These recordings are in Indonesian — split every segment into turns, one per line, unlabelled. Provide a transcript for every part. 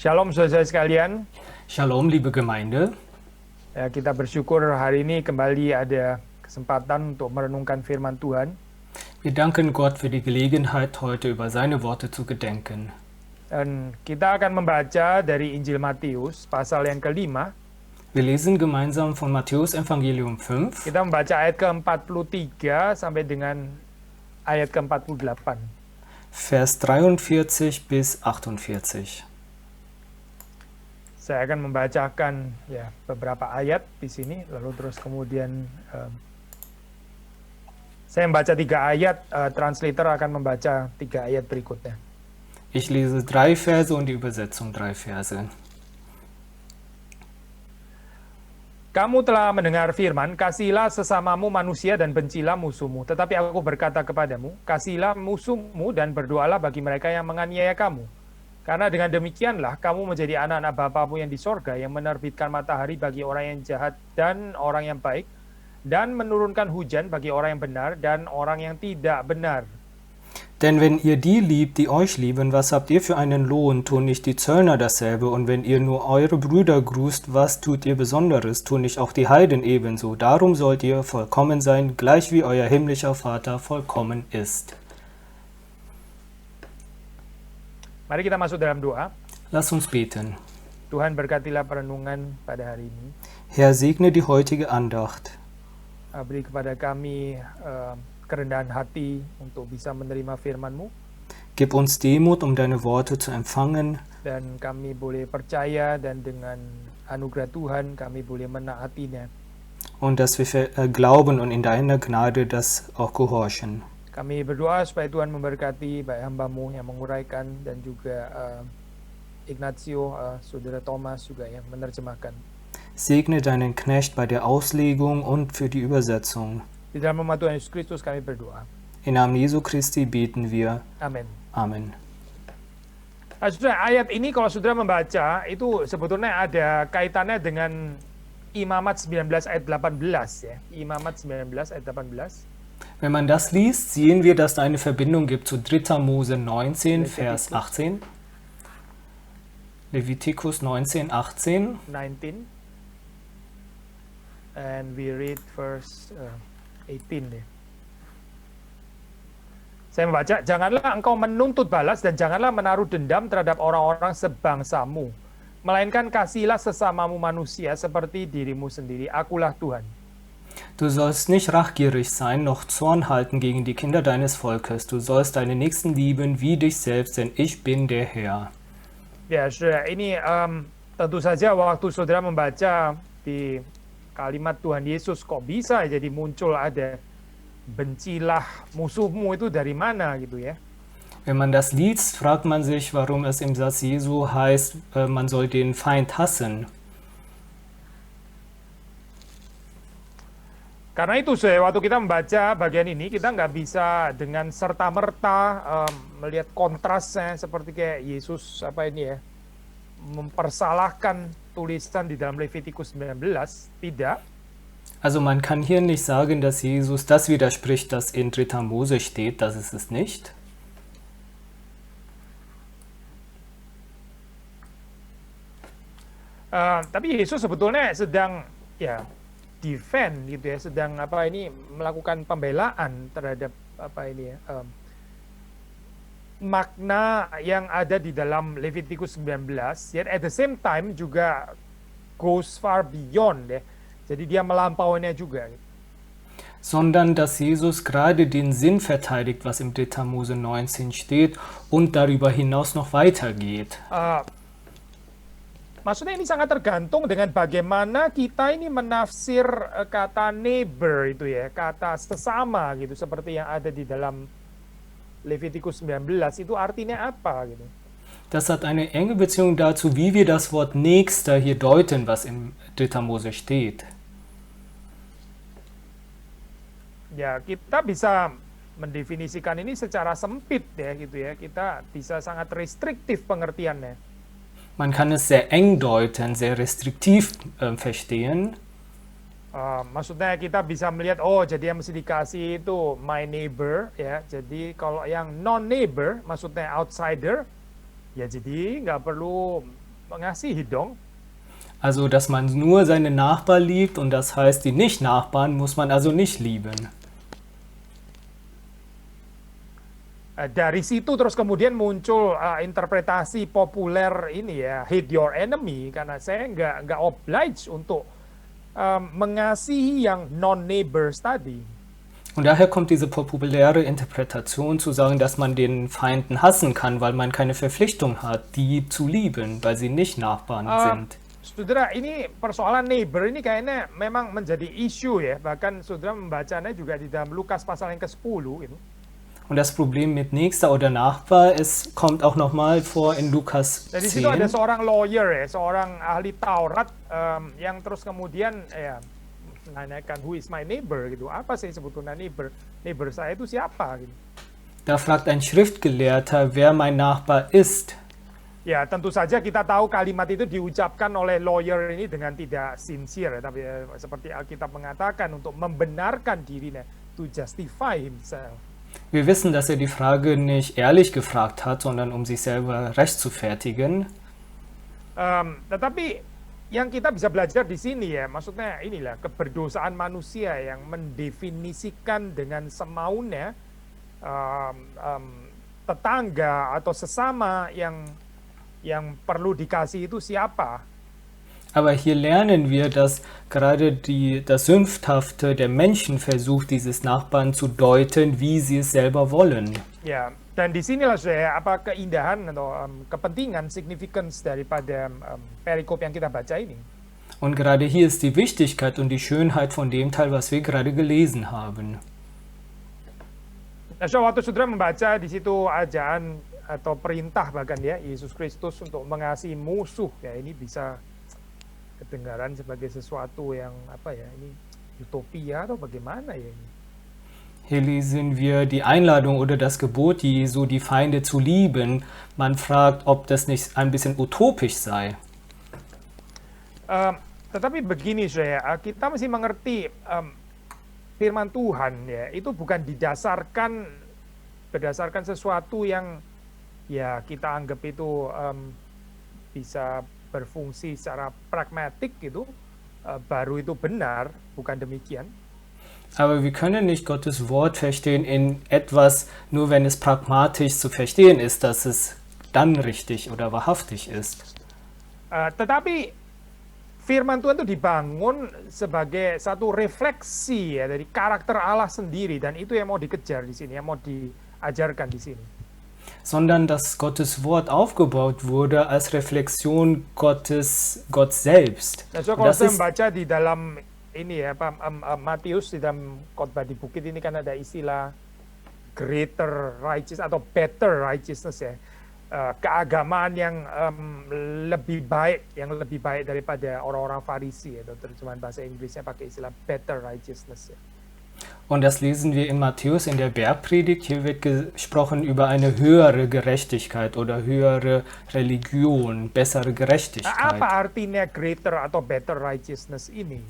Shalom saudara sekalian.
Shalom, liebe Gemeinde.
Ya, kita bersyukur hari ini kembali ada kesempatan untuk merenungkan firman Tuhan.
Wir danken Gott für die Gelegenheit, heute über seine Worte zu gedenken.
Dan kita akan membaca dari Injil Matius pasal yang kelima.
Wir lesen gemeinsam von Matthäus Evangelium 5.
Kita membaca ayat ke-43 sampai dengan ayat ke-48.
Vers 43 bis 48.
Saya akan membacakan beberapa ayat di sini, lalu terus kemudian saya membaca 3 ayat, translator akan membaca 3 ayat berikutnya.
Ich lese 3 Verse und die Übersetzung 3 Verse.
Kamu telah mendengar firman, kasihilah sesamamu manusia dan bencilah musuhmu. Tetapi aku berkata kepadamu, kasihilah musuhmu dan berdoalah bagi mereka yang menganiaya kamu. Karena dengan demikianlah kamu menjadi anak-anak Bapamu yang di sorga, yang menerbitkan matahari bagi orang yang jahat dan orang yang baik, dan menurunkan hujan bagi orang yang benar dan orang yang tidak benar.
Denn wenn ihr die liebt, die euch lieben, was habt ihr für einen Lohn? Tun nicht die Zöllner dasselbe? Und wenn ihr nur eure Brüder grüßt, was tut ihr Besonderes? Tun nicht auch die Heiden ebenso? Darum sollt ihr vollkommen sein, gleich wie euer himmlischer Vater vollkommen ist.
Mari kita masuk dalam doa.
Lass uns beten.
Tuhan berkatilah perenungan pada hari ini.
Herr, segne die heutige Andacht.
Beri kepada kami kerendahan hati untuk bisa menerima firman-Mu.
Gib uns Demut, um deine Worte zu empfangen.
Dan kami boleh percaya dan dengan anugerah Tuhan kami boleh menaatinya.
Und dass wir glauben und in deiner Gnade das auch gehorchen.
Kami berdoa supaya Tuhan memberkati baik hamba-Mu yang menguraikan dan juga Ignacio, saudara Thomas juga yang menerjemahkan.
Segne deinen Knecht bei der Auslegung und für die Übersetzung.
Di dalam nama Tuhan Yesus Kristus kami berdoa.
Im Namen Jesu Christi beten wir.
Amin.
Amen.
Nah, saudara, ayat ini kalau saudara membaca itu sebetulnya ada kaitannya dengan Imamat 19 ayat 18 ya. Imamat 19 ayat 18.
Wenn man das liest, sehen wir, dass da eine Verbindung gibt zu 3. Mose 19, Vers 18. Levitikus 19, 18.
19. And we read verse 18 deh. Saya membaca, janganlah engkau menuntut balas dan janganlah menaruh dendam terhadap orang-orang sebangsamu. Melainkan kasihilah sesamamu manusia seperti dirimu sendiri. Akulah Tuhan.
Du sollst nicht rachgierig sein, noch Zorn halten gegen die Kinder deines Volkes. Du sollst deine Nächsten lieben wie dich selbst, denn ich bin der Herr.
Ya, saudara, ini tentu saja waktu saudara membaca di kalimat Tuhan Yesus, kok bisa jadi muncul ada bencilah musuhmu, itu dari mana gitu ya.
Wenn man das liest, fragt man sich, warum es im Satz Jesu heißt, man soll den Feind hassen.
Karena itu waktu kita membaca bagian ini, kita nggak bisa dengan serta-merta melihat kontrasnya seperti kayak Yesus mempersalahkan tulisan di dalam Levitikus 19, tidak.
Also man kann hier nicht sagen, dass Jesus das widerspricht, das in 3. Mose steht, das ist es nicht.
Tapi Yesus sebetulnya sedang defend gitu ya, sedang melakukan pembelaan terhadap makna yang ada di dalam Levitikus 19, yet at the same time juga goes far beyond ya. Jadi dia melampauinya juga.
Sondern dass Jesus gerade den Sinn verteidigt, was im 3. Mose 19 steht und darüber hinaus noch weitergeht.
Maksudnya ini sangat tergantung dengan bagaimana kita ini menafsir kata neighbor itu ya, kata sesama gitu, seperti yang ada di dalam Levitikus 19, itu artinya apa gitu.
Das hat eine enge Beziehung dazu, wie wir das Wort Nächster hier deuten, was im 3. Mose steht.
Ya, kita bisa mendefinisikan ini secara sempit ya gitu ya. Kita bisa sangat restriktif pengertiannya.
Man kann es sehr eng deuten, sehr restriktiv verstehen.
Maksudnya kita bisa melihat, oh jadi yang mesti dikasih itu my neighbor ya. Jadi kalau yang non neighbor, maksudnya outsider, ya jadi nggak perlu mengasihi dong.
Also, dass man nur seine Nachbarn liebt und das heißt, die Nicht-Nachbarn muss man also nicht lieben.
Dari situ terus kemudian muncul interpretasi populer ini ya, hate your enemy, karena saya nggak obliged untuk mengasihi yang non-neighbors tadi.
Und daher kommt diese populäre Interpretation zu sagen, dass man den Feinden hassen kann, weil man keine Verpflichtung hat, die zu lieben, weil sie nicht Nachbarn sind.
Saudara, ini persoalan neighbor ini kayaknya memang menjadi isu ya, bahkan saudara membacanya juga di dalam Lukas pasal yang ke-10 gitu.
Und das Problem mit Nächster oder Nachbar, es kommt auch nochmal vor in Lukas
Nah, di situ ada
10.
seorang lawyer ya, seorang ahli Taurat yang terus kemudian ya menanyakan who is my neighbor gitu. Apa sih sebetulnya neighbor? Neighbor saya itu siapa gitu.
Da fragt ein Schriftgelehrter, wer mein Nachbar ist.
Ya, tentu saja kita tahu kalimat itu diucapkan oleh lawyer ini dengan tidak sincere, tapi seperti Alkitab mengatakan untuk membenarkan dirinya, to justify himself.
Wir wissen, dass er die Frage nicht ehrlich gefragt hat, sondern um sich selber rechtfertigen.
Tetapi yang kita bisa belajar di sini ya, maksudnya inilah keberdosaan manusia yang mendefinisikan dengan semaunya tetangga atau sesama yang perlu dikasih itu siapa.
Aber hier lernen wir, dass gerade das Sündhafte der Menschen versucht, dieses Nachbarn zu deuten, wie sie es selber wollen.
Ya, dan disinilah saya apa keindahan atau kepentingan, significance daripada perikop yang kita baca ini.
Und gerade hier ist die Wichtigkeit und die Schönheit von dem Teil, was wir gerade gelesen haben.
Nah, so waktu saudara membaca di situ ajaan atau perintah bahkan ya Yesus Kristus untuk mengasihi musuh, ya ini bisa kedengaran sebagai sesuatu yang apa ya, ini utopia atau bagaimana ya ini.
Hier lesen wir die Einladung oder das Gebot Jesu, die Feinde zu lieben. Man fragt, ob das nicht ein bisschen utopisch sei.
Tetapi begini saya, kita mesti mengerti firman Tuhan ya, itu bukan berdasarkan sesuatu yang ya kita anggap itu bisa berfungsi secara pragmatik gitu, baru itu benar, bukan demikian.
Aber wir können nicht Gottes Wort verstehen in etwas, nur wenn es pragmatisch zu verstehen ist, dass es dann richtig oder wahrhaftig ist.
Tetapi firman Tuhan itu dibangun sebagai satu refleksi ya dari karakter Allah sendiri, dan itu yang mau dikejar di sini, yang mau diajarkan di sini.
Sondern dass Gottes Wort aufgebaut wurde als Reflexion Gott selbst.
Nah, so kalau saya membaca di dalam ini ya, Matius di dalam khotbah di bukit ini kan ada istilah greater righteousness atau better righteousness ya, keagamaan yang lebih baik daripada orang-orang Farisi, atau terjemahan bahasa Inggrisnya pakai istilah better righteousness ya.
Und das lesen wir in Matthäus in der Bergpredigt. Hier wird gesprochen über eine höhere Gerechtigkeit oder höhere Religion, bessere Gerechtigkeit.
Apa artinya greater atau better righteousness ini?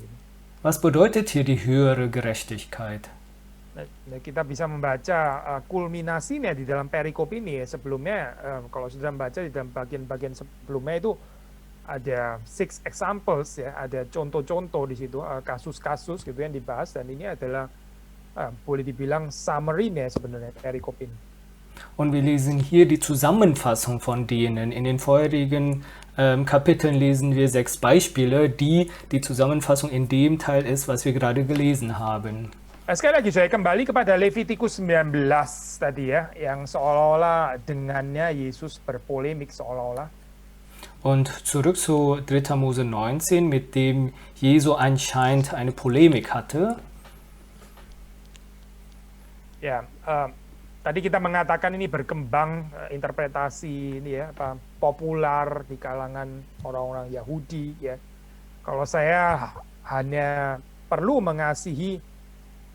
Was bedeutet hier die höhere Gerechtigkeit?
Nah, kita bisa membaca kulminasinya di dalam perikop ini ya. Sebelumnya, kalau sudah membaca di dalam bagian-bagian sebelumnya itu ada 6 examples ya, ada contoh-contoh di situ, kasus-kasus gitu yang dibahas, dan ini adalah boleh dibilang summary-nya sebenarnya perikop ini.
Und wir lesen hier die Zusammenfassung von denen. In den vorherigen Kapiteln lesen wir 6 Beispiele, die Zusammenfassung in dem Teil ist, was wir gerade gelesen haben.
Sekali lagi saya kembali kepada Levitikus 19 tadi ya, yang seolah-olah dengannya Yesus berpolemik seolah-olah.
Und zurück zu 3. Mose 19, mit dem Jesu anscheinend eine Polemik hatte.
Ya, tadi kita mengatakan ini berkembang interpretasi ini ya, populer di kalangan orang-orang Yahudi ya. Kalau saya hanya perlu mengasihi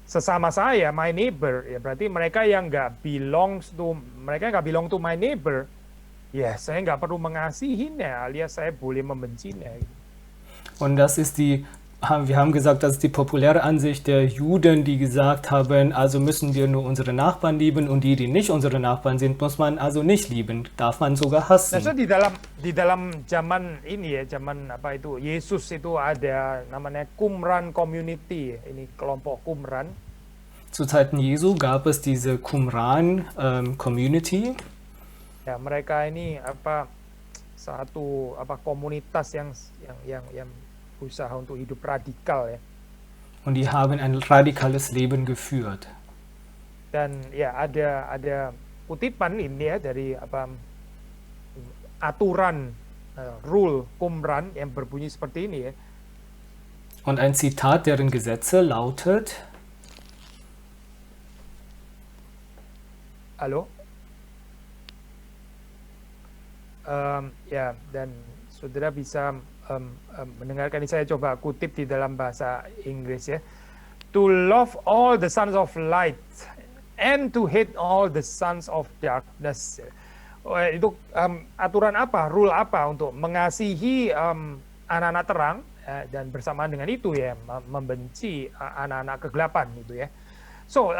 sesama saya, my neighbor, ya berarti mereka yang nggak belong to my neighbor, ya saya nggak perlu mengasihinya, alias saya boleh membencinya.
Und das ist die Wir haben gesagt, das ist die populäre Ansicht der Juden, die gesagt haben, also müssen wir nur unsere Nachbarn lieben und die nicht unsere Nachbarn sind, muss man also nicht lieben, darf man sogar
Nah, so
hassen.
di dalam zaman ini ya, zaman apa itu Yesus itu ada namanya Qumran Community, ini kelompok Qumran.
Zu Zeiten Jesu gab es diese Qumran-Community.
Ya, mereka ini apa satu apa komunitas yang berusaha untuk hidup radikal ya.
Und die haben ein radikales Leben geführt.
Dan ya ada kutipan ini ya dari apa aturan rule Qumran yang berbunyi seperti ini ya.
Und ein Zitat deren Gesetze lautet,
Halo? Ya, dan saudara bisa mendengarkan ini, saya coba kutip di dalam bahasa Inggris ya. To love all the sons of light and to hate all the sons of darkness. Itu aturan apa, rule apa untuk mengasihi anak-anak terang dan bersamaan dengan itu ya membenci anak-anak kegelapan gitu ya. So,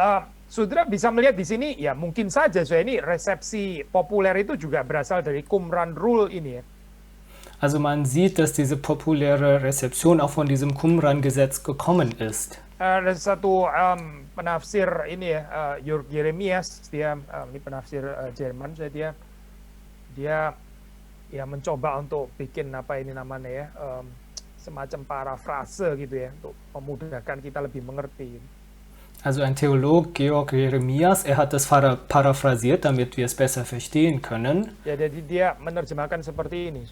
saudara bisa melihat di sini ya mungkin saja ini resepsi populer itu juga berasal dari Qumran rule ini ya.
also man sieht, dass diese populäre Rezeption auch von diesem Qumran-Gesetz gekommen ist.
Ada satu penafsir ini ya, Jörg Jeremias, dia ini penafsir Jerman, dia ya mencoba untuk bikin apa ini namanya ya, semacam parafrase gitu ya, untuk memudahkan kita lebih mengerti.
Also ein Theolog, Georg Jeremias, er hat das paraphrasiert, damit wir es besser verstehen können.
Ya, jadi dia menerjemahkan seperti ini.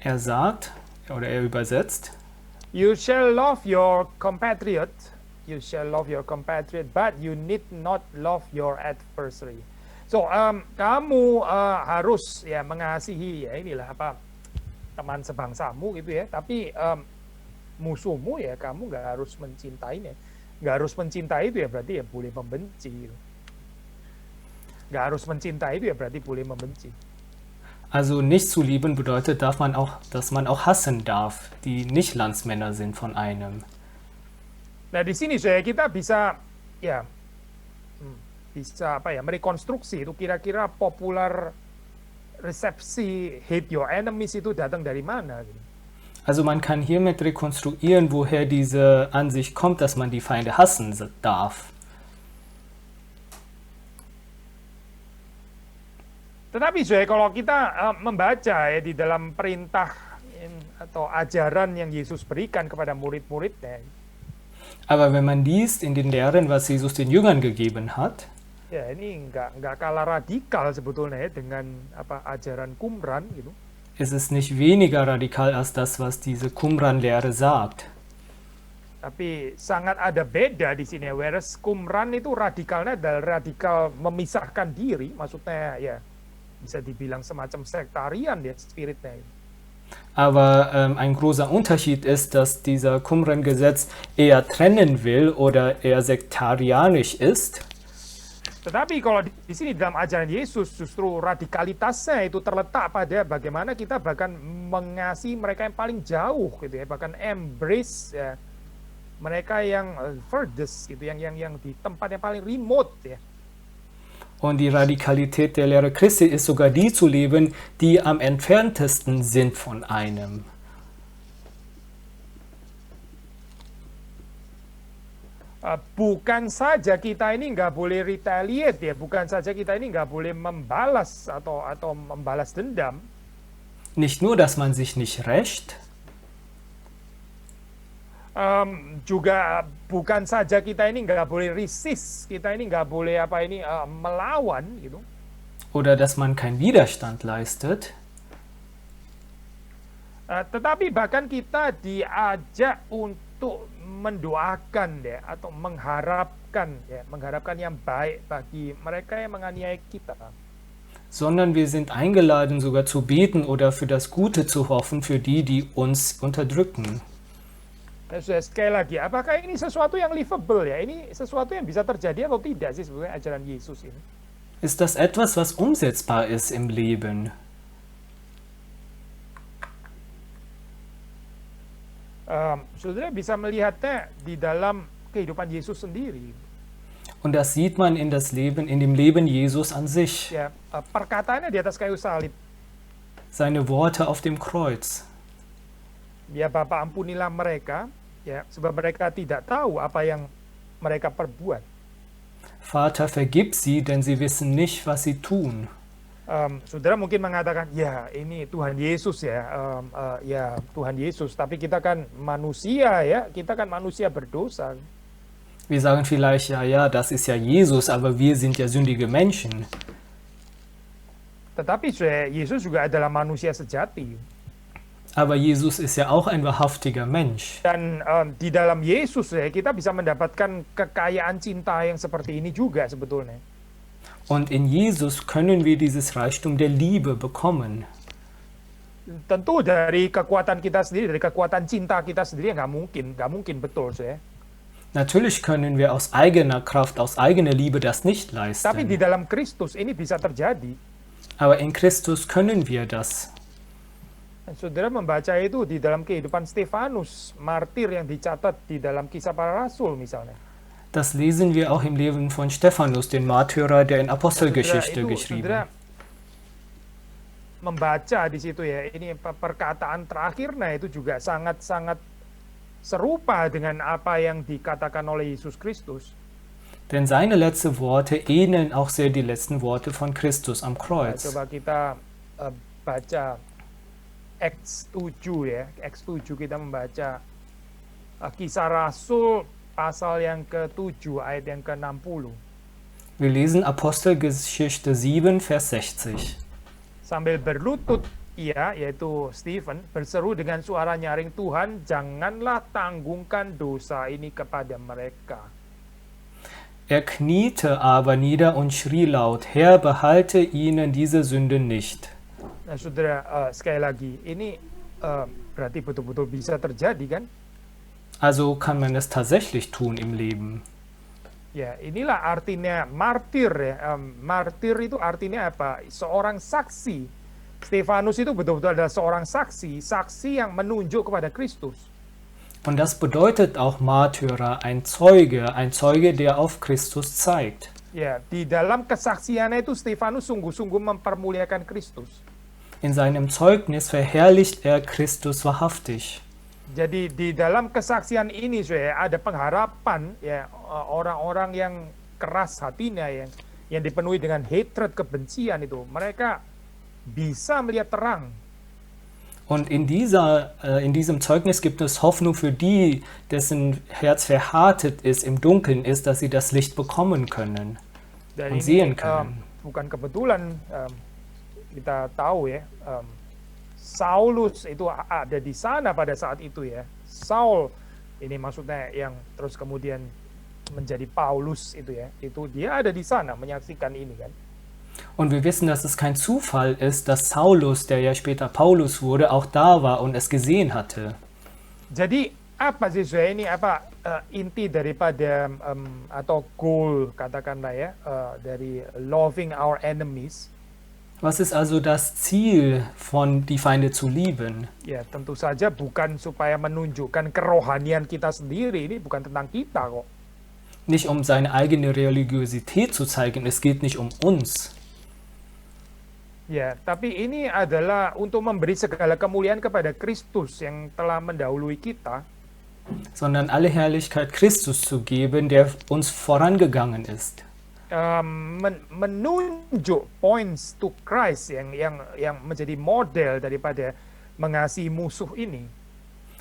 Er sagt, oder er übersetzt,
You shall love your compatriot, but you need not love your adversary. So, kamu harus ya mengasihi ya inilah apa teman sebangsamu gitu ya, tapi musuhmu ya kamu nggak harus mencintainya. Nggak harus mencintai itu ya berarti ya boleh membenci. Gitu. Nggak harus mencintai itu ya berarti boleh membenci.
also nicht zu lieben bedeutet, dass man auch hassen darf, die nicht Landsmänner sind von einem.
Nah di sini saya kita bisa ya bisa apa ya merekonstruksi itu kira-kira populer resepsi hate your enemies itu datang dari mana? Gitu.
Also man kann hiermit rekonstruieren, woher diese Ansicht kommt, dass man die Feinde hassen darf.
Tetapi kalau kita membaca ya di dalam perintah atau ajaran yang Yesus berikan kepada murid-muridnya,
Aber wenn man liest in den Lehren, was Jesus den Jüngern gegeben hat,
ya ini nggak kalah radikal sebetulnya ya dengan apa ajaran Qumran gitu.
ist es nicht weniger radikal als das, was diese Qumran-Lehre sagt.
Tapi sangat ada beda di sini. Whereas Qumran itu radikalnya adalah radikal memisahkan diri, maksudnya ya bisa dibilang semacam sektarian ya spiritnya.
Aber ein großer Unterschied ist, dass dieser Qumran-Gesetz eher trennen will oder eher sektarianisch ist.
Tetapi kalau di sini dalam ajaran Yesus justru radikalitasnya itu terletak pada bagaimana kita bahkan mengasihi mereka yang paling jauh gitu ya, bahkan embrace ya, mereka yang furthest gitu, yang di tempat yang paling remote ya.
Und die Radikalität der Lehre Christi ist sogar die zu leben, die am entferntesten sind von einem.
Bukan saja kita ini nggak boleh retaliate ya, bukan saja kita ini nggak boleh membalas atau membalas dendam.
Nicht nur, dass man sich nicht rächt,
juga bukan saja kita ini nggak boleh resist, kita ini nggak boleh melawan gitu.
oder dass man keinen Widerstand leistet,
Tetapi bahkan kita diajak untuk mendoakan ya atau mengharapkan yang baik bagi mereka yang menganiaya kita.
sondern wir sind eingeladen, sogar zu beten oder für das Gute zu hoffen für die, die uns unterdrücken.
Sekali lagi, apakah ini sesuatu yang livable ya? Ini sesuatu yang bisa terjadi atau tidak sih sebenarnya ajaran Yesus ini?
Ist das etwas, was umsetzbar ist im Leben?
Saudara bisa melihatnya di dalam kehidupan Yesus sendiri.
Und das sieht man in dem Leben Jesus an sich.
Ya, perkataannya di atas kayu salib.
Seine Worte auf dem Kreuz.
Ya Bapa, ampunilah mereka, ya, sebab mereka tidak tahu apa yang mereka perbuat.
Vater, vergib sie, denn sie wissen nicht, was sie tun.
Saudara mungkin mengatakan, ya ini Tuhan Yesus ya, ya Tuhan Yesus. Tapi kita kan manusia ya, kita kan manusia berdosa.
Wir sagen vielleicht, ja, ja, das ist ja Jesus, aber wir sind ja sündige Menschen.
Tetapi Yesus juga adalah manusia sejati.
Aber Jesus ist ja auch ein wahrhaftiger Mensch.
Dan di dalam Yesus ya, kita bisa mendapatkan kekayaan cinta yang seperti ini juga sebetulnya.
Und in Jesus können wir dieses Reichtum der Liebe bekommen.
Tentu dari kekuatan kita sendiri, dari kekuatan cinta kita sendiri nggak mungkin betul saya.
Natürlich können wir aus eigener Kraft, aus eigener Liebe das nicht
Tapi di
leisten.
dalam Kristus ini bisa terjadi.
Aber in Christus können wir das.
Dan saudara membaca itu di dalam kehidupan Stefanus, martir yang dicatat di dalam Kisah Para Rasul misalnya.
Das lesen wir auch im Leben von Stephanus, den Märtyrer, der in Apostelgeschichte
Saudara,
geschrieben.
Membaca di situ ya, ini perkataan terakhirnya itu juga sangat-sangat serupa dengan apa yang dikatakan oleh Yesus Kristus.
Denn seine letzten Worte ähneln auch sehr die letzten Worte von Christus am
Nah,
Kreuz.
coba kita baca Acts 7 ya, Acts 7 kita membaca Kisah Rasul pasal yang ke-7 ayat yang ke-60.
Wir lesen Apostelgeschichte 7, Vers 60.
Sambil berlutut ia, yaitu Stephen, berseru dengan suara nyaring, Tuhan janganlah tanggungkan dosa ini kepada mereka.
Er kniete aber nieder und schrie laut, Herr, behalte ihnen diese Sünde nicht.
Nah saudara, sekali lagi, ini berarti betul-betul bisa terjadi kan?
Also kann man es tatsächlich tun im Leben.
Ya, inilah artinya martir ya. Martir itu artinya apa? Seorang saksi. Stefanus itu betul-betul adalah seorang saksi, saksi yang menunjuk kepada Kristus.
Und das bedeutet auch Märtyrer, ein Zeuge, der auf Christus zeigt.
Ya, di dalam kesaksiannya itu Stefanus sungguh-sungguh mempermuliakan Kristus.
In seinem Zeugnis verherrlicht er Christus wahrhaftig.
Jadi di dalam kesaksian ini ada pengharapan ya, orang-orang yang keras hatinya yang dipenuhi dengan hatred, kebencian itu, mereka bisa melihat terang.
Und in diesem Zeugnis gibt es Hoffnung für die, dessen Herz verhärtet ist, im Dunkeln ist, dass sie das Licht bekommen können
Dan
und
ini
sehen können.
bukan kebetulan, kita tahu ya, Saulus itu ada di sana pada saat itu ya. Saul ini maksudnya yang terus kemudian menjadi Paulus itu ya. Itu dia ada di sana menyaksikan ini kan.
Und wir wissen, dass es kein Zufall ist, dass Saulus, der ja später Paulus wurde, auch da war und es gesehen hatte.
Jadi apa sih ini apa inti daripada atau goal katakanlah ya dari loving our enemies?
Was ist also das Ziel von die Feinde zu lieben?
Ya tentu saja bukan supaya menunjukkan kerohanian kita sendiri, ini bukan tentang kita kok.
Nicht um seine eigene Religiosität zu zeigen, es geht nicht um uns.
Ya, tapi ini adalah untuk memberi segala kemuliaan kepada Kristus yang telah mendahului kita.
Sondern alle Herrlichkeit Christus zu geben, der uns vorangegangen ist.
Menunjuk points to Christ yang menjadi model daripada mengasihi musuh ini.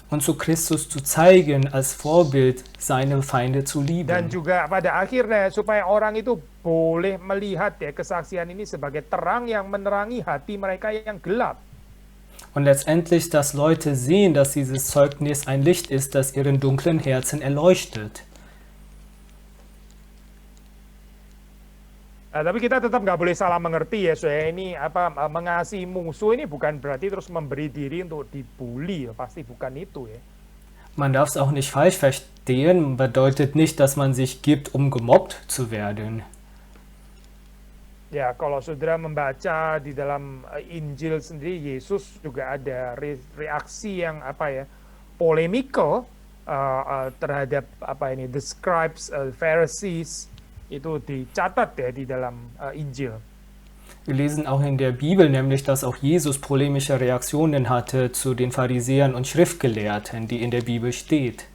Und zu Christus zu zeigen, als Vorbild seine Feinde zu
Dan
lieben.
juga pada akhirnya supaya orang itu boleh melihat ya kesaksian ini sebagai terang yang menerangi hati mereka yang gelap.
Und letztendlich, dass Leute sehen, dass dieses Zeugnis ein Licht ist, das ihren dunklen Herzen erleuchtet.
Tapi kita tetap nggak boleh salah mengerti ya, soalnya ini apa mengasihi musuh ini bukan berarti terus memberi diri untuk dibully, pasti bukan itu ya.
Man darf es auch nicht falsch verstehen, bedeutet nicht, dass man sich gibt, um gemobbt zu werden.
Ya, kalau saudara membaca di dalam Injil sendiri, Yesus juga ada reaksi yang apa ya, polemical terhadap the scribes, Pharisees, itu dicatat ya di dalam Injil.
Wir lesen auch in der Bibel nämlich, dass auch Jesus polemische Reaktionen hatte zu den Pharisäern und Schriftgelehrten, die in der Bibel steht.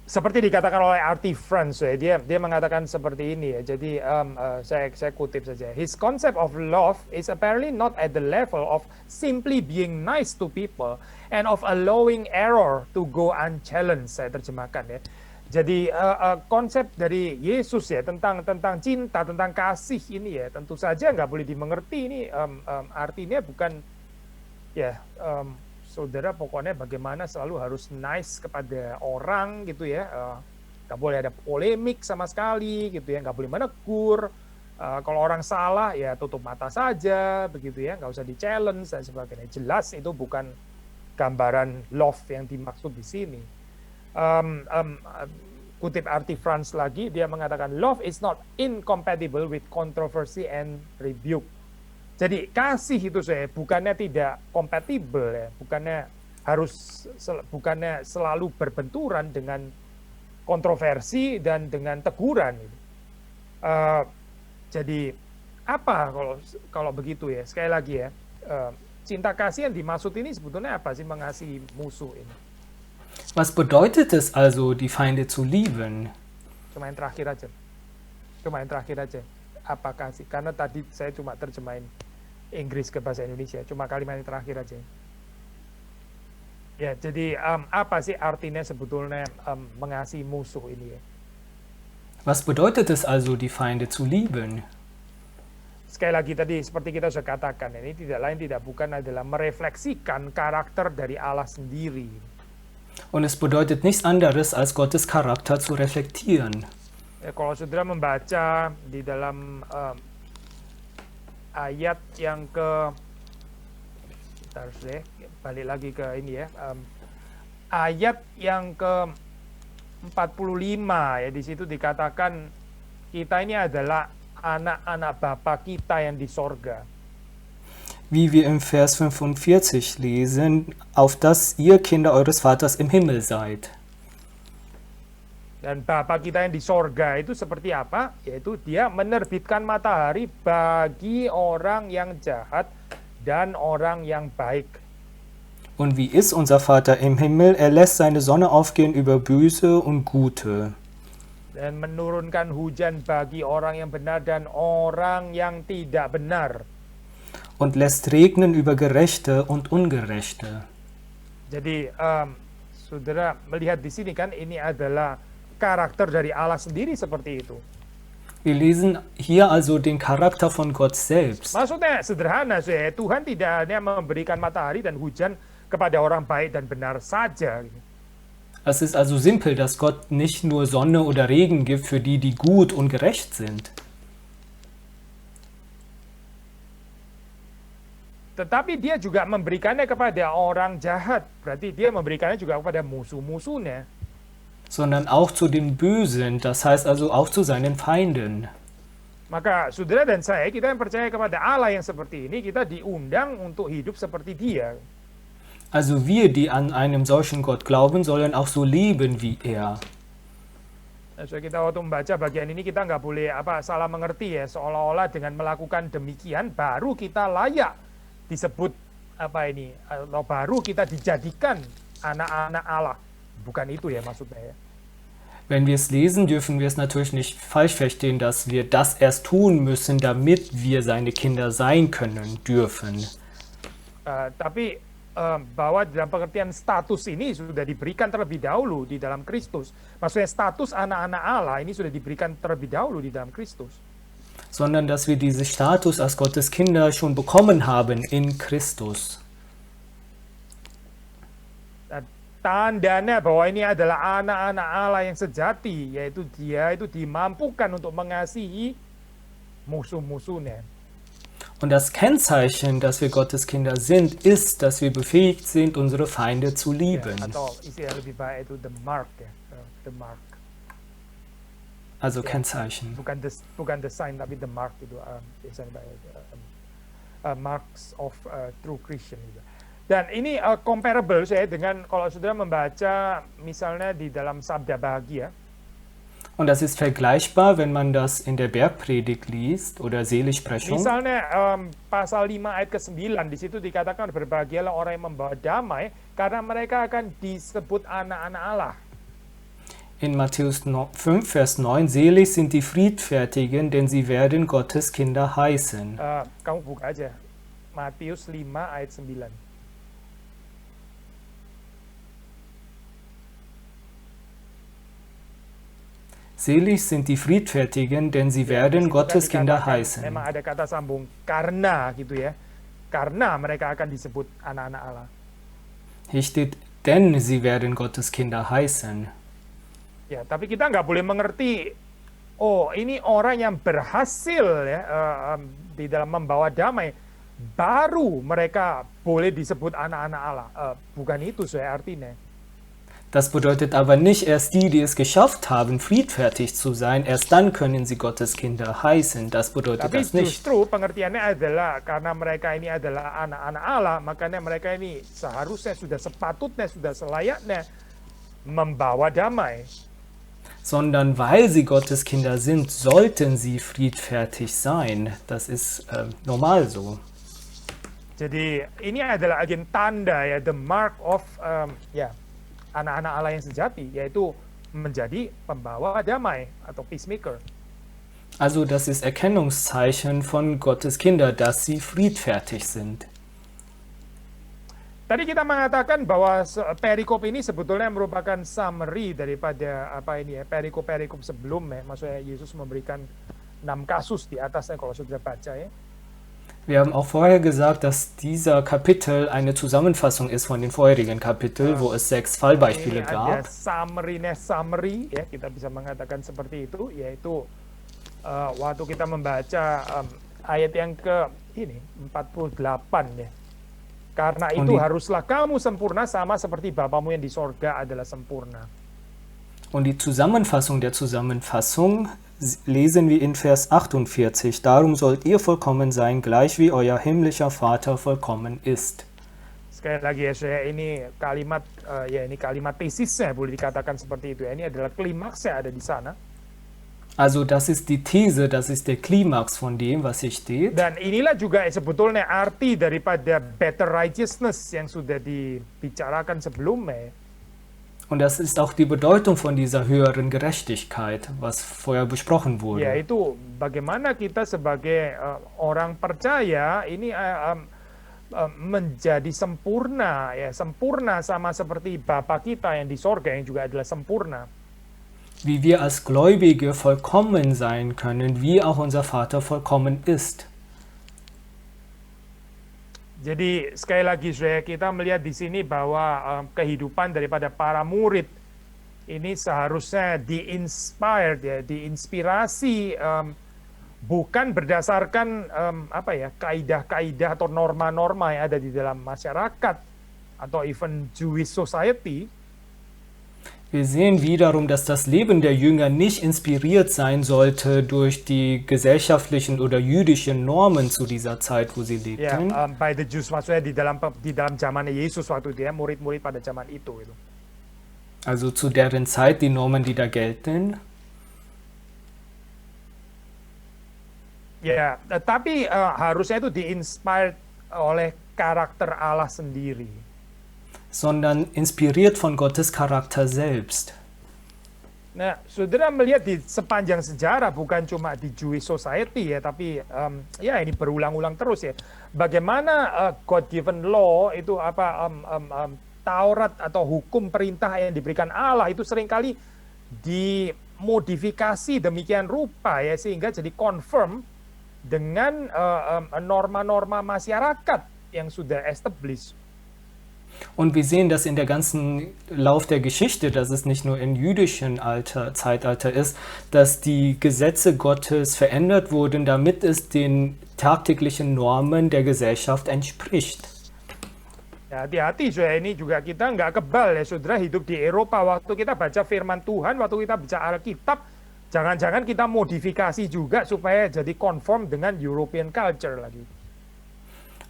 Seperti dikatakan oleh R.T. France, dia mengatakan seperti ini ya. Jadi saya kutip saja. His concept of love is apparently not at the level of simply being nice to people and of allowing error to go unchallenged. Saya terjemahkan ya. Jadi konsep dari Yesus ya tentang cinta, tentang kasih ini ya tentu saja nggak boleh dimengerti ini artinya bukan ya saudara pokoknya bagaimana selalu harus nice kepada orang gitu ya, nggak boleh ada polemik sama sekali gitu ya, nggak boleh menegur, kalau orang salah ya tutup mata saja begitu ya, nggak usah di challenge dan sebagainya. Jelas itu bukan gambaran love yang dimaksud di sini. Kutip R.T. France lagi, dia mengatakan love is not incompatible with controversy and rebuke. Jadi kasih itu bukannya tidak kompatibel ya, bukannya selalu berbenturan dengan kontroversi dan dengan teguran. Jadi apa kalau begitu ya? Sekali lagi ya, cinta kasih yang dimaksud ini sebetulnya apa sih, mengasihi musuh ini?
Was bedeutet es also, die Feinde zu lieben?
Cuma yang terakhir aja. Apa kasih? Karena tadi saya cuma terjemahin Inggris ke bahasa Indonesia, cuma kalimat yang terakhir aja. Ya, jadi apa sih artinya sebetulnya mengasihi musuh ini ya?
Was bedeutet es also, die Feinde zu lieben?
Sekali lagi tadi seperti kita sudah katakan, ini tidak bukan adalah merefleksikan karakter dari Allah sendiri.
Und es bedeutet nichts anderes, als Gottes Charakter zu reflektieren.
Ya, kalau saudara membaca di dalam ayat yang balik lagi ke ini ya, ayat yang ke 45 ya, di situ dikatakan kita ini adalah anak-anak Bapa kita yang di sorga.
Wie wir im Vers 45 lesen, auf dass ihr Kinder eures Vaters im Himmel seid.
Dan Bapa kita yang di sorga itu seperti apa? Yaitu dia menerbitkan matahari bagi orang yang jahat dan orang yang baik.
Und wie ist unser Vater im Himmel? Er lässt seine Sonne aufgehen über Böse und Gute.
Dan menurunkan hujan bagi orang yang benar dan orang yang tidak benar.
Und lässt regnen über Gerechte und Ungerechte.
Jadi saudara melihat di sini kan ini adalah karakter dari Allah sendiri seperti itu.
Wir lesen hier also den Charakter von Gott selbst.
Maksudnya sederhana, Tuhan tidak hanya memberikan matahari dan hujan kepada orang baik dan benar saja.
Es ist also simpel, dass Gott nicht nur Sonne oder Regen gibt für die, die gut und gerecht sind.
Tetapi dia juga memberikannya kepada orang jahat. Berarti dia memberikannya juga kepada musuh-musuhnya.
Sondern auch zu den Bösen, das heißt also auch zu seinen Feinden.
Maka saudara dan saya, kita yang percaya kepada Allah yang seperti ini, kita diundang untuk hidup seperti dia.
Also wir, die an einem solchen Gott glauben, sollen auch so leben wie er.
So kita waktu membaca bagian ini kita nggak boleh salah mengerti ya, seolah-olah dengan melakukan demikian baru kita layak disebut atau baru kita dijadikan anak-anak Allah. Bukan itu ya maksudnya ya.
Wenn wir es lesen, dürfen wir es natürlich nicht falsch verstehen, dass wir das erst tun müssen, damit wir seine Kinder sein können, dürfen.
Tapi bahwa dalam pengertian status ini sudah diberikan terlebih dahulu di dalam Kristus. Maksudnya status anak-anak Allah ini sudah diberikan terlebih dahulu di dalam Kristus.
Sondern dass wir diesen Status als Gottes Kinder schon bekommen haben in Christus.
Tandanya bahwa ini adalah anak-anak Allah yang sejati, yaitu dia itu dimampukan untuk mengasihi musuh-musuhnya.
Und das Kennzeichen, dass wir Gottes Kinder sind, ist, dass wir befähigt sind, unsere Feinde zu lieben.
Ya, atau istilah lebih baik itu the mark ya, the mark.
Also
Ya,
Kennzeichen.
bukan the sign tapi the mark itu biasanya marks of true Christian gitu. Dan ini comparable saya dengan kalau saudara membaca misalnya di dalam Sabda Bahagia.
Und das ist vergleichbar, wenn man das in der Bergpredigt liest oder Seligsprechung.
Misalnya pasal 5 ayat ke-9 di situ dikatakan berbahagialah orang yang membawa damai karena mereka akan disebut anak-anak Allah.
In Matthäus 5, Vers 9, selig sind die Friedfertigen, denn sie werden Gottes Kinder heißen.
Kamu buka aja. Matius 5 ayat 9.
Selig sind die Friedfertigen, denn sie werden Gottes Kinder heißen.
Memang ada kata sambung karena gitu ya. Karena mereka akan disebut anak-anak Allah.
Hier steht, denn sie werden Gottes Kinder heißen.
Ya, tapi kita nggak boleh mengerti, oh ini orang yang berhasil ya di dalam membawa damai, baru mereka boleh disebut anak-anak Allah. Bukan itu saya artinya.
Das bedeutet aber nicht erst die, die es geschafft haben, friedfertig zu sein, erst dann können sie Gottes Kinder heißen. Das bedeutet
Tapi
das nicht.
justru pengertiannya adalah karena mereka ini adalah anak-anak Allah, makanya mereka ini seharusnya sudah sepatutnya, sudah selayaknya membawa damai.
Sondern weil sie Gottes Kinder sind, sollten sie friedfertig sein. Das ist normal so.
Jadi ini adalah agen tanda ya, the mark of anak-anak Allah yang sejati, yaitu menjadi pembawa damai atau peacemaker.
Also das ist Erkennungszeichen von Gottes Kinder, dass sie friedfertig sind.
Tadi kita mengatakan bahwa perikop ini sebetulnya merupakan summary daripada perikop-perikop sebelumnya. Maksudnya Yesus memberikan 6 kasus di atasnya kalau sudah baca ya.
Wir haben auch vorher gesagt, dass dieser Kapitel eine Zusammenfassung ist von den vorherigen Kapiteln, wo es 6 Fallbeispiele
Ini ada
gab.
summary ya, kita bisa mengatakan seperti itu, yaitu waktu kita membaca ayat yang ke 48 ya. Karena itu haruslah kamu sempurna sama seperti Bapamu yang di sorga adalah sempurna.
Und die Zusammenfassung der Zusammenfassung lesen wir in Vers 48. Darum sollt ihr vollkommen sein, gleich wie euer himmlischer Vater vollkommen ist.
Sekali lagi ya, saya ini kalimat kalimat tesisnya boleh dikatakan seperti itu ya. Ini adalah klimaksnya ada di sana.
Also das ist die These, das ist der Klimax von dem, was hier steht.
Dan inilah juga sebetulnya arti daripada better righteousness yang sudah dibicarakan sebelumnya.
Und das ist auch die Bedeutung von dieser höheren Gerechtigkeit, was vorher besprochen wurde.
Yaitu bagaimana kita sebagai orang percaya ini menjadi sempurna ya, sempurna sama seperti Bapa kita yang di sorga yang juga adalah sempurna.
Wie wir als Gläubige vollkommen sein können, wie auch unser Vater vollkommen ist.
Jadi sekali lagi kita melihat di sini bahwa kehidupan daripada para murid ini seharusnya di-inspired ya, diinspirasi bukan berdasarkan kaidah-kaidah atau norma-norma yang ada di dalam masyarakat atau even Jewish society.
Wir sehen wiederum, dass das Leben der Jünger nicht inspiriert sein sollte durch die gesellschaftlichen oder jüdischen Normen zu dieser Zeit, wo sie lebten.
Ya, by the Jews, maksudnya di dalam zamannya Yesus waktu itu ya, murid-murid pada zaman itu.
Also zu deren Zeit die Normen, die da gelten.
Ya, tapi harusnya itu di-inspired oleh karakter Allah sendiri.
Sondern inspiriert von Gottes Charakter selbst.
Nah, saudara melihat di sepanjang sejarah, bukan cuma di Jewish society ya, tapi ini berulang-ulang terus ya. Bagaimana God-given law itu Taurat atau hukum perintah yang diberikan Allah itu seringkali dimodifikasi demikian rupa ya, sehingga jadi confirm dengan norma-norma masyarakat yang sudah established.
Und wir sehen das in der ganzen Lauf der Geschichte, dass es nicht nur im jüdischen Zeitalter ist, dass die Gesetze Gottes verändert wurden, damit es den tagtäglichen Normen der Gesellschaft entspricht.
Ya, hati-hati ini juga kita nggak kebal ya saudara, hidup di Eropa waktu kita baca firman Tuhan, waktu kita baca Alkitab, jangan-jangan kita modifikasi juga supaya jadi conform dengan European culture lagi.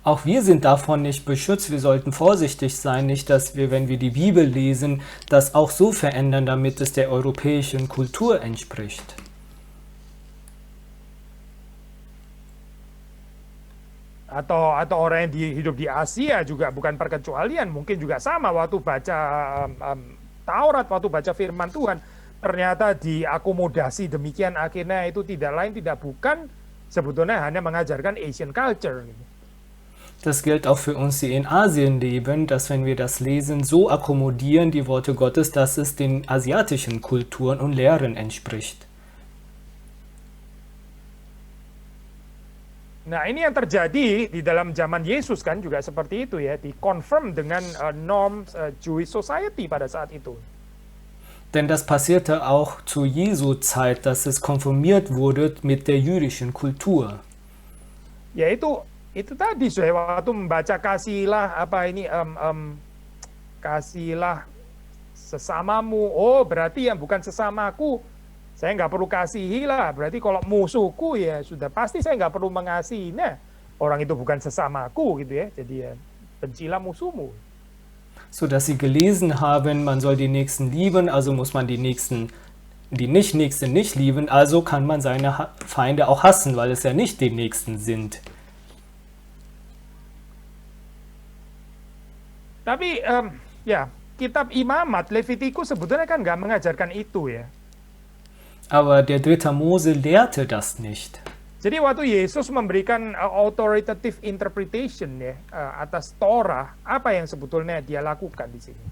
Auch wir sind davon nicht beschützt. Wir sollten vorsichtig sein, nicht, dass wir, wenn wir die Bibel lesen, das auch so verändern, damit es der europäischen Kultur entspricht.
Atau orang yang hidup di Asia juga bukan perkecualian, mungkin juga sama waktu baca Taurat, waktu baca firman Tuhan, ternyata diakomodasi demikian, akhirnya itu tidak lain tidak bukan sebetulnya hanya mengajarkan Asian culture.
Das gilt auch für uns, die in Asien leben, dass wenn wir das lesen, so akkommodieren die Worte Gottes, dass es den asiatischen Kulturen und Lehren entspricht.
Nah, ini yang terjadi di dalam zaman Yesus kan juga seperti itu ya, dikonfirm dengan norms Jewish society pada saat itu.
Denn das passierte auch zu Jesu Zeit, dass es konformiert wurde mit der jüdischen Kultur.
Yaitu itu tadi saya waktu membaca kasihlah kasihlah sesamamu. Oh, berarti yang bukan sesamaku saya nggak perlu kasihi lah. Berarti kalau musuhku ya sudah pasti saya nggak perlu mengasihi. Nah, orang itu bukan sesamaku gitu ya. Jadi ya bencilah musuhmu.
So dass sie gelesen haben, man soll die Nächsten lieben, also muss man die Nächsten, die Nicht-Nächsten nicht lieben, also kann man seine Feinde auch hassen, weil es ja nicht die Nächsten sind.
Tapi ya kitab Imamat, Levitikus sebetulnya kan nggak mengajarkan itu ya.
Aber der 3. Mose lehrte das nicht.
Jadi waktu Yesus memberikan authoritative interpretation ya atas Torah, apa yang sebetulnya dia lakukan di sini?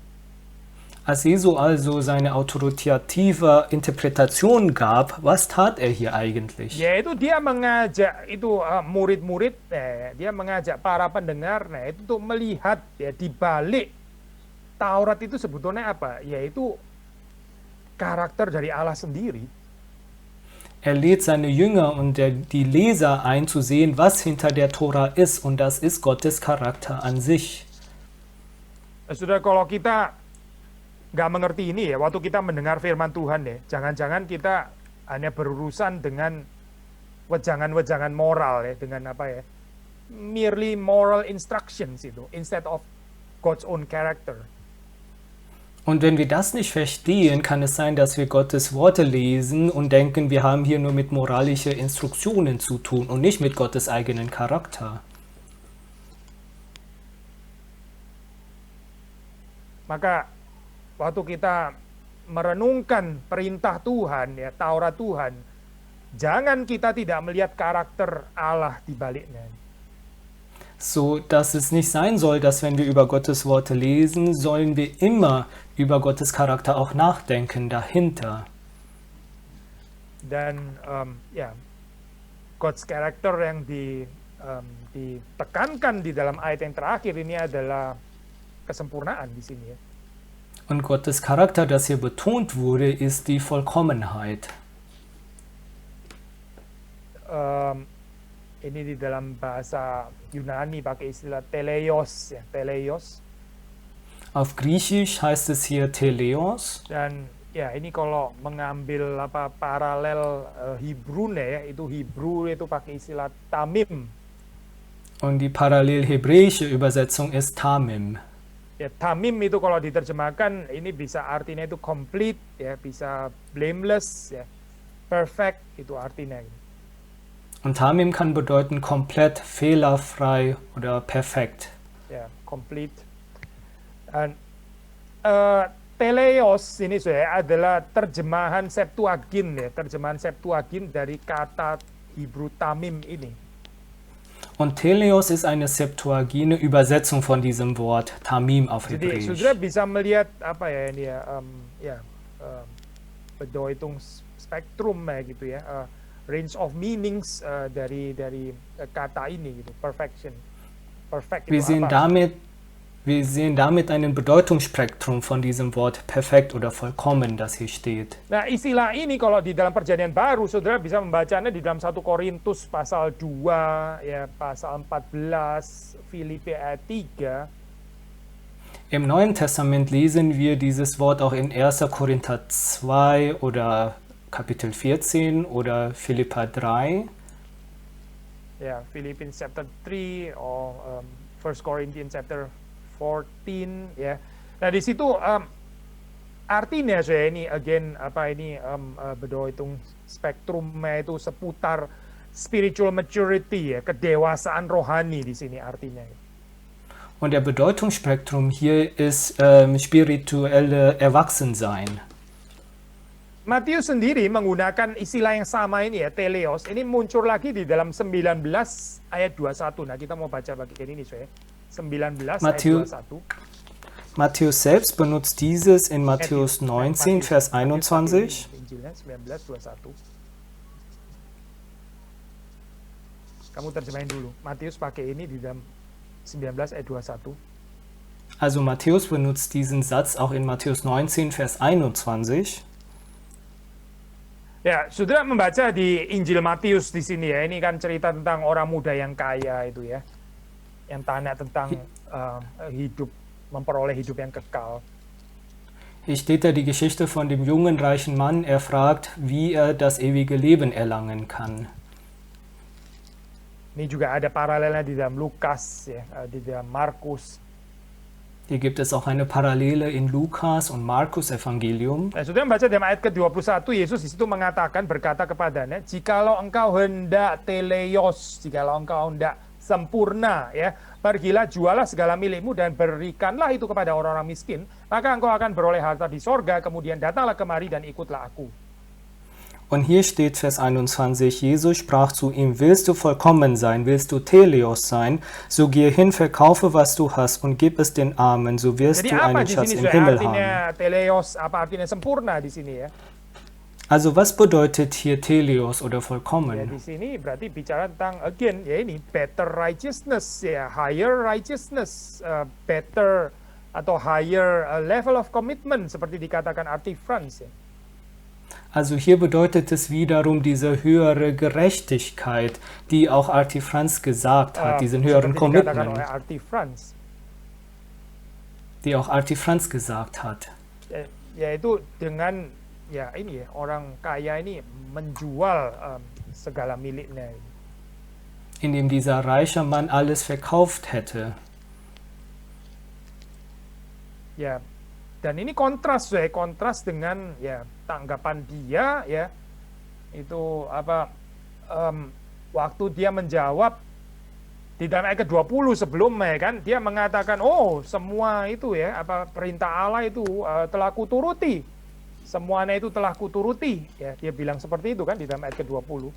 Als Jesus also seine autoritative Interpretation gab, was tat er hier eigentlich?
Yaitu dia mengajak itu murid-murid, dia mengajak para pendengar, nah itu untuk melihat ya di balik Taurat itu sebetulnya apa? Yaitu karakter dari Allah sendiri.
Er lädt seine Jünger und die Leser ein, zu sehen, was hinter der Tora ist, und das ist Gottes Charakter an sich.
Sudah, kalau kita nggak mengerti ini ya, waktu kita mendengar firman Tuhan ya, jangan-jangan kita hanya berurusan dengan wejangan-wejangan moral ya, dengan apa ya, merely moral instructions itu, instead of God's own character.
Und wenn wir das nicht verstehen, kann es sein, dass wir Gottes Worte lesen und denken, wir haben hier nur mit moralischen Instruktionen zu tun und nicht mit Gottes eigenen Charakter.
Maka waktu kita merenungkan perintah Tuhan ya, Taurat Tuhan, jangan kita tidak melihat karakter Allah di baliknya.
So dass es nicht sein soll, dass wenn wir über Gottes Worte lesen, sollen wir immer über Gottes Charakter auch nachdenken dahinter.
Dan ya, God's character yang ditekankan di dalam ayat yang terakhir ini adalah kesempurnaan di sini ya.
Und Gottes Charakter, das hier betont wurde, ist die Vollkommenheit.
Ini di dalam bahasa Yunani pakai istilah teleios ya, teleios.
Auf Griechisch heißt es hier Teleos.
Dan ya ini kalau mengambil paralel Hebrew-nya ya, itu Hebrew itu pakai istilah tamim.
Und die parallel hebräische Übersetzung ist Tamim.
Ya, tamim itu kalau diterjemahkan ini bisa artinya itu complete ya, bisa blameless ya, perfect itu artinya.
Und Tamim kann bedeuten komplett, fehlerfrei oder perfekt.
Ya, complete. Dan teleos ini saya adalah terjemahan Septuagint ya, terjemahan Septuagint dari kata Hebrew tamim ini.
Und Teleos ist eine Septuagine Übersetzung von diesem Wort Tamim auf
Jadi
Hebräisch.
saudara bisa melihat apa ya ini ya, bedeutung spektrum ya gitu ya, range of meanings dari kata ini gitu, perfection, perfect
Wir
itu
sehen
apa?
damit ein Bedeutungsspektrum von diesem Wort perfekt oder vollkommen, das hier steht.
Nah, istilah ini kalau di dalam Perjanjian Baru, saudara bisa membacanya di dalam 1 Korintus pasal 2, ya, pasal 14, Filipi ayat 3.
Im Neuen Testament lesen wir dieses Wort auch in 1. Korinther 2 oder Kapitel 14 oder Philipper 3.
Ya, Philippians chapter 3 or 1 Corinthians chapter 14 ya. Nah, di situ artinya saya ini again bedo hitung spektrumnya itu seputar spiritual maturity ya, kedewasaan rohani di sini artinya.
Und der Bedeutungsspektrum hier ist spirituelle Erwachsensein.
Matius sendiri menggunakan istilah yang sama ini ya, teleos. Ini muncul lagi di dalam 19 ayat 21. Nah, kita mau baca bagian ini, saya. 19 ayat 21.
Matthäus selbst benutzt dieses in Matthäus 19, Vers 21.
Injilnya 19, 21. Kamu terjemahin dulu. Matius pakai ini di dalam 19 ayat 21.
Also Matthäus benutzt diesen Satz auch in Matthäus 19, Vers 21.
Ya, saudara membaca di Injil Matius di sini ya. Ini kan cerita tentang orang muda yang kaya itu ya. Yang tanya tentang hidup, memperoleh hidup yang kekal.
Hier steht da die Geschichte von dem jungen reichen Mann. Er fragt, wie er das ewige Leben erlangen kann.
Ini juga ada paralelnya di dalam Lukas ya, di dalam Markus.
Hier gibt es auch eine Parallele in Lukas und Markus Evangelium.
Nah, saudara membaca dalam ayat ke-21, Yesus di situ mengatakan, berkata kepadanya, jikalau engkau hendak teleios, jikalau engkau hendak sempurna, ya, pergilah jualah segala milikmu dan berikanlah itu kepada orang-orang miskin, maka engkau akan beroleh harta di sorga, kemudian datanglah kemari dan ikutlah aku.
Und hier steht Vers 21, Jesus sprach zu ihm, willst du vollkommen sein, willst du Teleos sein, so gehe hin, verkaufe, was du hast und gib es den Armen, so wirst
Jadi
du
apa
einen
di
Schatz
sini
im Himmel
artinya
haben.
teleos, apa artinya sempurna di sini ya?
Also was bedeutet hier Teleos oder
Ya,
vollkommen?
di sini berarti bicara tentang again ya ini better righteousness ya, higher righteousness, better atau higher level of commitment seperti dikatakan Artie France ya.
Also hier bedeutet es wiederum diese höhere Gerechtigkeit, die auch Artie Franz gesagt hat, diesen höheren
Seperti dikatakan oleh
Commitment,
Artie France,
die auch Artie Franz gesagt hat.
yaitu dengan ya ini ya orang kaya ini menjual segala miliknya.
Indem dieser reiche Mann alles verkauft hätte.
Ya, dan ini kontras ya, kontras dengan ya tanggapan dia ya itu apa waktu dia menjawab di dalam ayat ke-20 sebelumnya kan dia mengatakan oh semua itu ya apa perintah Allah itu telah kuturuti. Semuanya itu telah kuturuti ya, dia bilang seperti itu kan di dalam ayat ke-20.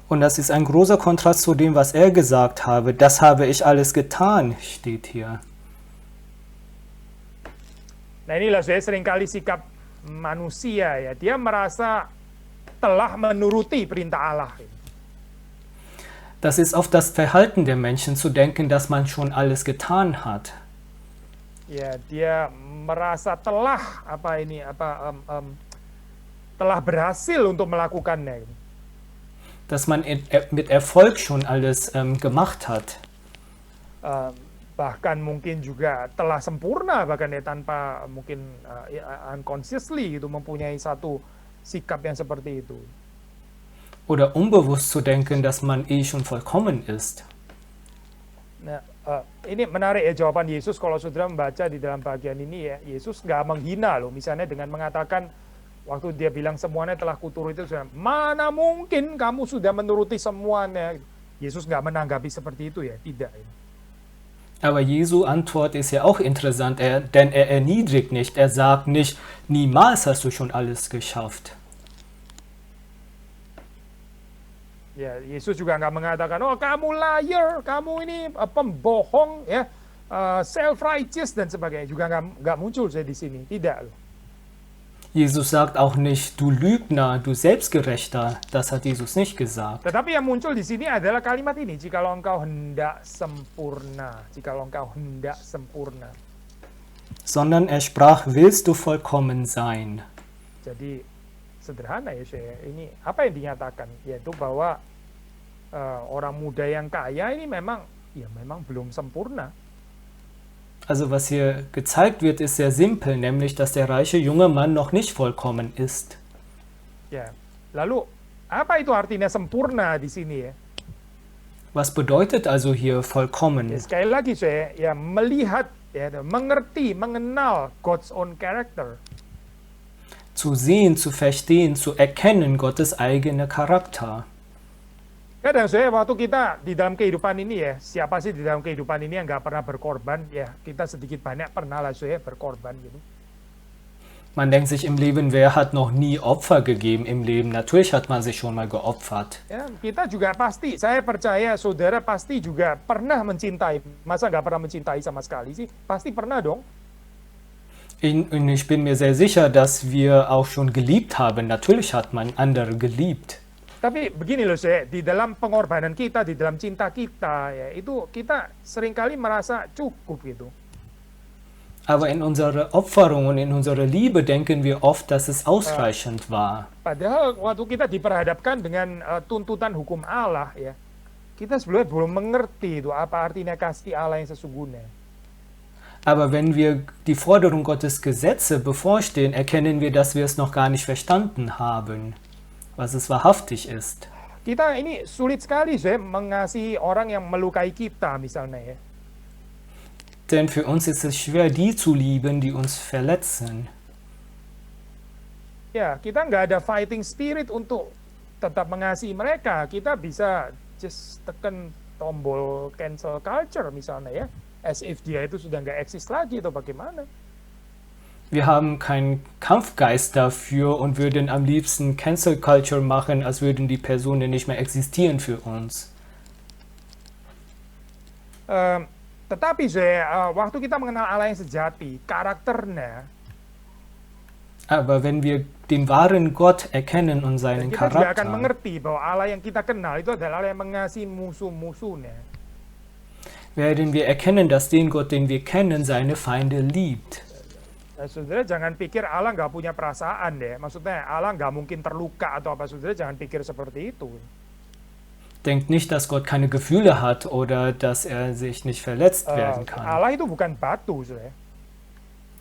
Und das ist ein großer Kontrast zu dem, was er gesagt habe. Das habe ich alles getan, steht hier.
Nah inilah saya seringkali sikap manusia ya, dia merasa telah menuruti perintah Allah.
Das ist oft das Verhalten der Menschen, zu denken, dass man schon alles getan hat.
Ya, dia merasa telah telah berhasil untuk melakukannya.
Dass man mit Erfolg schon alles gemacht hat.
Bahkan mungkin juga telah sempurna, bahkan ya tanpa mungkin unconsciously gitu mempunyai satu sikap yang seperti itu.
Oder unbewusst zu denken, dass man schon vollkommen ist.
Nah, ini menarik ya jawaban Yesus kalau saudara membaca di dalam bagian ini ya. Yesus nggak menghina loh, misalnya dengan mengatakan waktu dia bilang semuanya telah kuturuti, mana mungkin kamu sudah menuruti semuanya. Yesus nggak menanggapi seperti itu ya, tidak.
Aber Jesu Antwort ist ja auch interessant, denn er erniedrigt nicht. Er sagt nicht, niemals hast du schon alles geschafft.
Ya, Yesus juga nggak mengatakan, oh kamu liar, kamu ini pembohong, ya, self-righteous dan sebagainya. Juga nggak muncul saya di sini, tidak loh.
Jesus sagt auch nicht, du Lügner, du Selbstgerechter. Das hat Jesus nicht gesagt.
Tetapi yang muncul di sini adalah kalimat ini, jikalau engkau hendak sempurna, jikalau engkau hendak sempurna.
Sondern er sprach, willst du vollkommen sein?
Jadi sederhana ya saya, ini apa yang dinyatakan, yaitu bahwa orang muda yang kaya ini memang belum sempurna.
Also was hier gezeigt wird, ist sehr simpel, nämlich dass der reiche junge Mann noch nicht vollkommen ist.
Ya, lalu apa itu artinya sempurna di sini ya?
Was bedeutet also hier
Ya,
vollkommen?
sekali lagi saya ya melihat ya mengerti, mengenal God's own character.
Zu sehen, zu verstehen, zu erkennen Gottes eigene Charakter.
Kadang saya waktu kita di dalam kehidupan ini ya, siapa sih di dalam kehidupan ini yang nggak pernah berkorban? Ya, kita sedikit banyak pernah lah saya berkorban gitu.
Man denkt sich im Leben, wer hat noch nie Opfer gegeben im Leben? Natürlich hat man sich schon mal geopfert.
Ya, kita juga pasti, saya percaya saudara pasti juga pernah mencintai. Masa nggak pernah mencintai sama sekali sih? Pasti pernah dong.
Und ich bin mir sehr sicher, dass wir auch schon geliebt haben. Natürlich hat man andere geliebt.
Tapi begini loh saya, di dalam pengorbanan kita, di dalam cinta kita, ya itu kita seringkali merasa cukup gitu.
Aber in unserer Opferung und in unserer Liebe denken wir oft, dass es ausreichend war.
Padahal waktu kita diperhadapkan dengan tuntutan hukum Allah ya, kita sebenarnya belum mengerti itu apa artinya kasih Allah yang sesungguhnya.
Aber wenn wir die Forderung Gottes Gesetze bevorstehen, erkennen wir, dass wir es noch gar nicht verstanden haben, was es wahrhaftig ist.
Kita ini sulit sekali saya mengasihi orang yang melukai kita misalnya ya.
Denn für uns ist es schwer, die zu lieben, die uns verletzen.
Ya, kita nggak ada fighting spirit untuk tetap mengasihi mereka. Kita bisa just tekan tombol cancel culture misalnya ya. As if dia itu sudah nggak eksis lagi atau bagaimana.
Wir haben keinen Kampfgeist dafür und würden am liebsten Cancel Culture machen, als würden die Personen nicht mehr existieren für uns.
Tetapi saya, waktu kita mengenal Allah yang sejati, karakternya,
Aber wenn wir den wahren Gott erkennen und
dan
seinen
kita juga akan
Charakter,
mengerti bahwa Allah yang kita kenal itu adalah Allah yang mengasihi musuh-musuhnya.
werden wir erkennen, dass den Gott, den wir kennen, seine Feinde liebt.
Nah, saudara jangan pikir Allah nggak punya perasaan deh. Maksudnya Allah nggak mungkin terluka atau apa. Saudara jangan pikir seperti itu.
Denkt nicht, dass Gott keine Gefühle hat oder dass er sich nicht verletzt werden kann.
Allah itu bukan batu, saudara.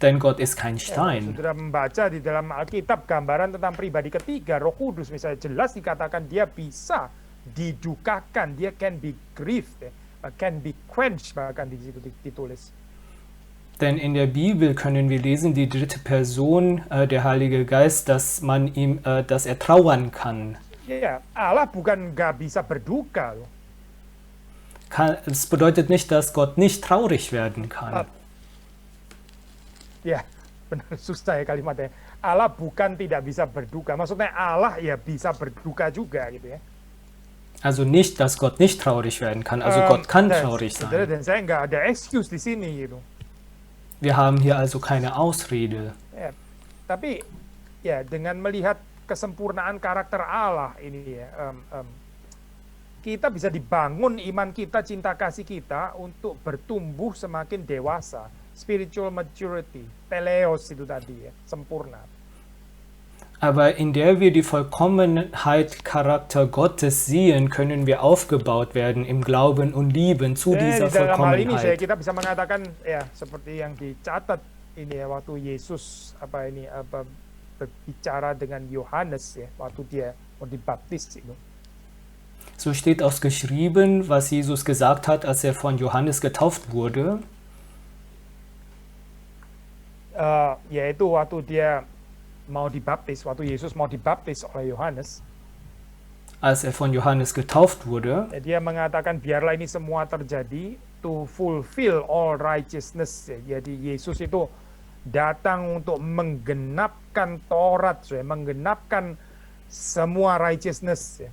Denn Gott ist kein
Ya,
Stein.
saudara membaca di dalam Alkitab gambaran tentang pribadi ketiga, Roh Kudus misalnya jelas dikatakan dia bisa didukakan, dia can be grieved, can be quenched bahkan di situ ditulis.
Denn in der Bibel können wir lesen, die dritte Person, der Heilige Geist, dass er trauern kann.
Ya, Allah bukan nggak bisa berduka loh.
Es bedeutet nicht, dass Gott nicht traurig werden kann.
Ya, benar susah ya kalimatnya. Allah bukan tidak bisa berduka. Maksudnya Allah ya bisa berduka juga gitu ya.
Also nicht, dass Gott nicht traurig werden kann. Also Gott kann traurig
saudara,
sein.
dan saya nggak ada excuse di sini gitu.
Wir haben hier also keine Ausrede.
Ya, tapi ya dengan melihat kesempurnaan karakter Allah ini ya, kita bisa dibangun iman kita, cinta kasih kita untuk bertumbuh semakin dewasa, spiritual maturity, teleos itu tadi ya, sempurna.
Aber in der wir die Vollkommenheit Charakter Gottes sehen, können wir aufgebaut werden im Glauben und Lieben zu dieser
Di dalam hal ini
Vollkommenheit.
kita bisa mengatakan ya seperti yang dicatat ini ya waktu Yesus berbicara dengan Yohanes ya waktu dia mau dibaptis itu.
So steht auch geschrieben, was Jesus gesagt hat, als er von Johannes getauft wurde.
Yaitu waktu dia mau dibaptis, waktu Yesus mau dibaptis oleh Yohanes.
Als er von Johannes getauft wurde,
Dia mengatakan biarlah ini semua terjadi to fulfill all righteousness. Jadi Yesus itu datang untuk menggenapkan Taurat, menggenapkan semua righteousness.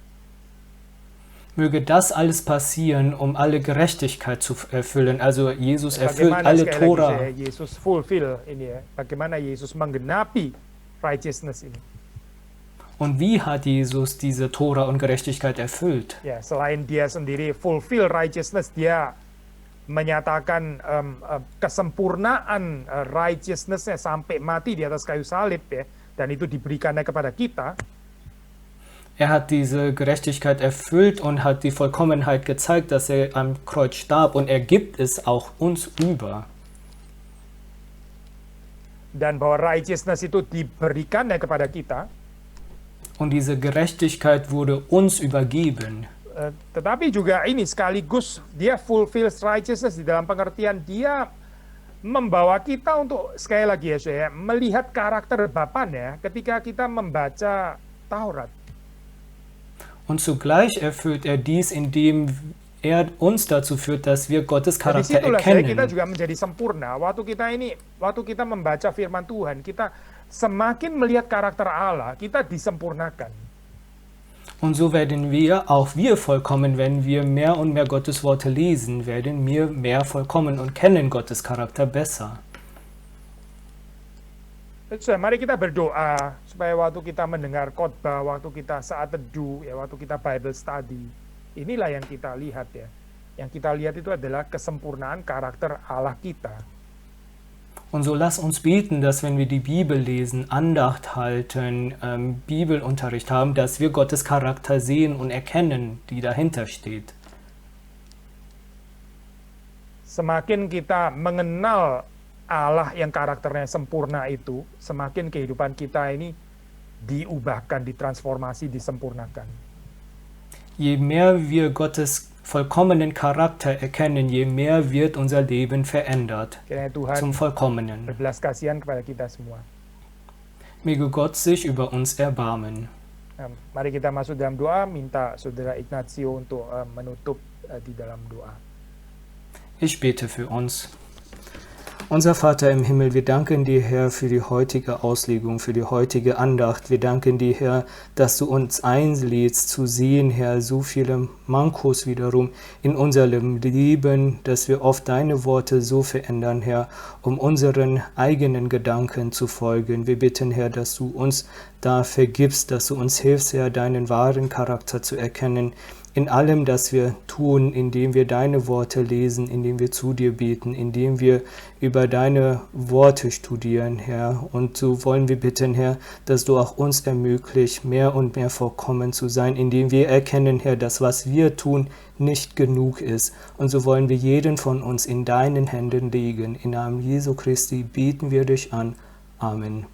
möge das alles passieren, um alle Gerechtigkeit zu erfüllen. Also Jesus erfüllt
Bagaimana
alle
sekali
Tora.
lagi Yesus fulfill ini ya. Bagaimana Yesus menggenapi righteousness ini.
Und wie hat Jesus diese Tora und Gerechtigkeit erfüllt?
Ya, selain dia sendiri fulfill righteousness, dia menyatakan kesempurnaan righteousness-nya sampai mati di atas kayu salib ya, dan itu diberikannya kepada kita.
Er hat diese Gerechtigkeit erfüllt und hat die Vollkommenheit gezeigt, dass er am Kreuz starb, und er gibt es auch uns über.
Dan bahwa righteousness itu diberikannya kepada kita.
Und diese Gerechtigkeit wurde uns übergeben.
Tetapi juga ini sekaligus dia fulfills righteousness di dalam pengertian dia membawa kita untuk sekali lagi ya saya melihat karakter Bapaknya ketika kita membaca Taurat.
Und zugleich erfüllt er dies, indem er uns dazu führt, dass wir Gottes
Di
Charakter
situlah kita
erkennen.
juga menjadi sempurna. Waktu kita membaca firman Tuhan, kita semakin melihat karakter Allah, kita disempurnakan.
Und so werden auch wir vollkommen, wenn wir mehr und mehr Gottes Worte lesen, werden wir mehr vollkommen und kennen Gottes Charakter besser.
Mari kita berdoa supaya waktu kita mendengar khotbah, waktu kita saat teduh, ya waktu kita Bible study, inilah yang kita lihat ya. Yang kita lihat itu adalah kesempurnaan karakter Allah kita.
Und so lass uns beten, dass wenn wir die Bibel lesen, Andacht halten, Bibelunterricht haben, dass wir Gottes Charakter sehen und erkennen, die dahinter steht.
Semakin kita mengenal Allah yang karakternya sempurna itu, semakin kehidupan kita ini diubahkan, ditransformasi, disempurnakan.
Je mehr wir Gottes vollkommenen Charakter erkennen, je mehr wird unser Leben verändert
Kiranya Tuhan
zum Vollkommenen.
berbelas kasihan kepada kita semua.
Möge Gott sich über uns erbarmen.
Mari kita masuk dalam doa, minta Saudara Ignacio untuk menutup di dalam doa.
Ich bete für uns. Unser Vater im Himmel, wir danken dir, Herr, für die heutige Auslegung, für die heutige Andacht. Wir danken dir, Herr, dass du uns einlädst zu sehen, Herr, so viele Mankos wiederum in unserem Leben, dass wir oft deine Worte so verändern, Herr, um unseren eigenen Gedanken zu folgen. Wir bitten, Herr, dass du uns da vergibst, dass du uns hilfst, Herr, deinen wahren Charakter zu erkennen, in allem, das wir tun, indem wir deine Worte lesen, indem wir zu dir beten, indem wir über deine Worte studieren, Herr. Und so wollen wir bitten, Herr, dass du auch uns ermöglicht, mehr und mehr vollkommen zu sein, indem wir erkennen, Herr, dass was wir tun nicht genug ist. Und so wollen wir jeden von uns in deinen Händen legen. Im Namen Jesu Christi beten wir dich an. Amen.